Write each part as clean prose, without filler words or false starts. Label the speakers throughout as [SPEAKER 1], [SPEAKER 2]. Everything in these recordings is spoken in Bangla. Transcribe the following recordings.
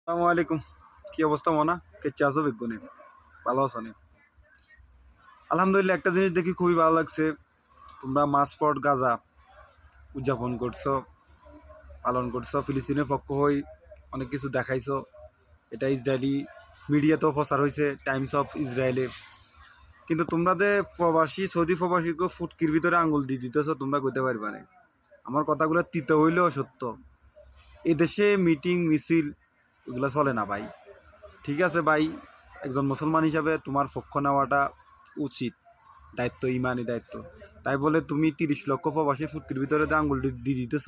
[SPEAKER 1] আসসালামু আলাইকুম। কি অবস্থা মনা? কেচ্ছা আছো বেগুনে? ভালো আছো নি? আলহামদুলিল্লাহ, একটা জিনিস দেখি খুবই ভালো লাগছে। তোমরা মাস ফর গাজা উদযাপন করছো, পালন করছো। ফিলিস্তিনের পক্ষ হই অনেক কিছু দেখাইছো। এটা ইসরায়েলি মিডিয়াতেও প্রচার হয়েছে, টাইমস অফ ইসরায়েলে। কিন্তু তোমরা যে প্রবাসী সৌদি প্রবাসীকে ফুটকির ভিতরে আঙুল দিয়ে দিতেছো, তোমরা কইতে পারবা না। আমার কথাগুলো তিতে হইলেও সত্য। এদেশে মিটিং মিছিল এগুলো চলে না ভাই। ঠিক আছে ভাই, একজন মুসলমান হিসাবে তোমার পক্ষ নেওয়াটা উচিত, দায়িত্ব, ইমানি দায়িত্ব। তাই বলে তুমি 30 লক্ষ প্রবাসী ফুটকির ভিতরে যে আঙুল দিয়ে দিতেছ,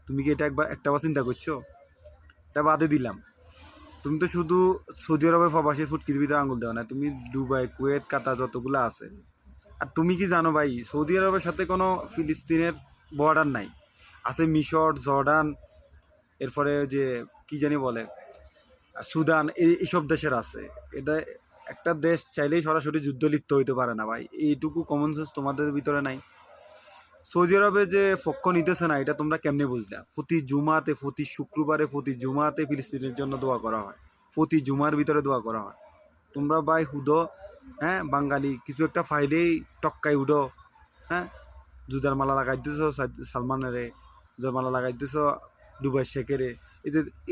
[SPEAKER 1] তুমি কি এটা একটাবার চিন্তা করছো? এটা বাদে দিলাম, তুমি তো শুধু সৌদি আরবে প্রবাসী ফুটকির ভিতরে আঙুল দেওয়া না, তুমি দুবাই, কুয়েত, কাতার যতগুলো আছে। আর তুমি কি জানো ভাই, সৌদি আরবের সাথে কোনো ফিলিস্তিনের বর্ডার নাই। আছে মিশর, জর্ডান, এরপরে যে কি জানি বলে সুদান, এইসব দেশের আছে। এটা একটা দেশ চাইলেই সরাসরি যুদ্ধ লিপ্ত হইতে পারে না ভাই, এইটুকু কমন সেন্স তোমাদের ভিতরে নাই। সৌদি আরবে যে পক্ষ নিতেছে না, এটা তোমরা কেমনে বুঝলা? প্রতি জুমাতে, প্রতি শুক্রবারে, প্রতি জুমাতে ফিলিস্তিনের জন্য দোয়া করা হয়, প্রতি জুমার ভিতরে দোয়া করা হয়। তোমরা ভাই হুদো, হ্যাঁ, বাঙালি কিছু একটা ফাইলেই টক্কাই উডো, হ্যাঁ, জুদার মালা লাগাই দিতেছ সালমানেরে, জুদার মালা লাগাই দিতেছ দুবাই শেখেরে।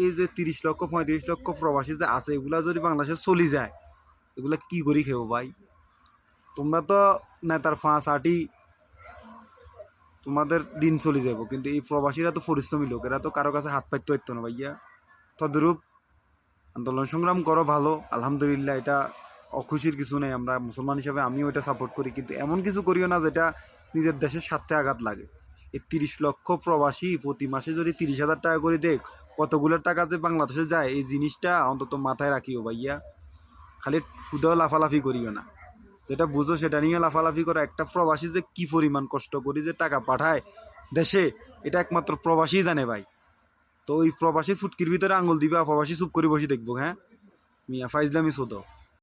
[SPEAKER 1] এই যে 30 লক্ষ 35 লক্ষ প্রবাসী যে আছে, এগুলা যদি বাংলাদেশে চলি যায়, এগুলা কি করি খেবো ভাই? তোমরা তো নেতার ফাঁস আটি, তোমাদের দিন চলে যাব, কিন্তু এই প্রবাসীরা তো পরিশ্রমী লোক, এরা তো কারো কাছে হাত পাইতে পারতো না ভাইয়া। তদ্রূপ আন্দোলন সংগ্রাম করো, ভালো, আলহামদুলিল্লাহ, এটা অখুশির কিছু নেই। আমরা মুসলমান হিসাবে আমিও এটা সাপোর্ট করি, কিন্তু এমন কিছু করিও না যেটা নিজের দেশের স্বার্থে আঘাত লাগে। এই 30 লক্ষ প্রবাসী প্রতি মাসে যদি 30,000 টাকা করে দেখ, কতগুলো টাকা যে বাংলাদেশে যায়, এই জিনিসটা অন্তত মাথায় রাখিও ভাইয়া। খালি খুদাও লাফালাফি করিও না, যেটা বুঝো সেটা নিয়ে লাফালাফি করো। একটা প্রবাসী যে কি পরিমাণ কষ্ট করি যে টাকা পাঠায় দেশে, এটা একমাত্র প্রবাসী জানে ভাই। তো ওই প্রবাসী ফুটকির ভিতরে আঙুল দিবা, প্রবাসী চুপ করে বসে দেখবো? হ্যাঁ মিয়া, ফাইজলামি ছোট।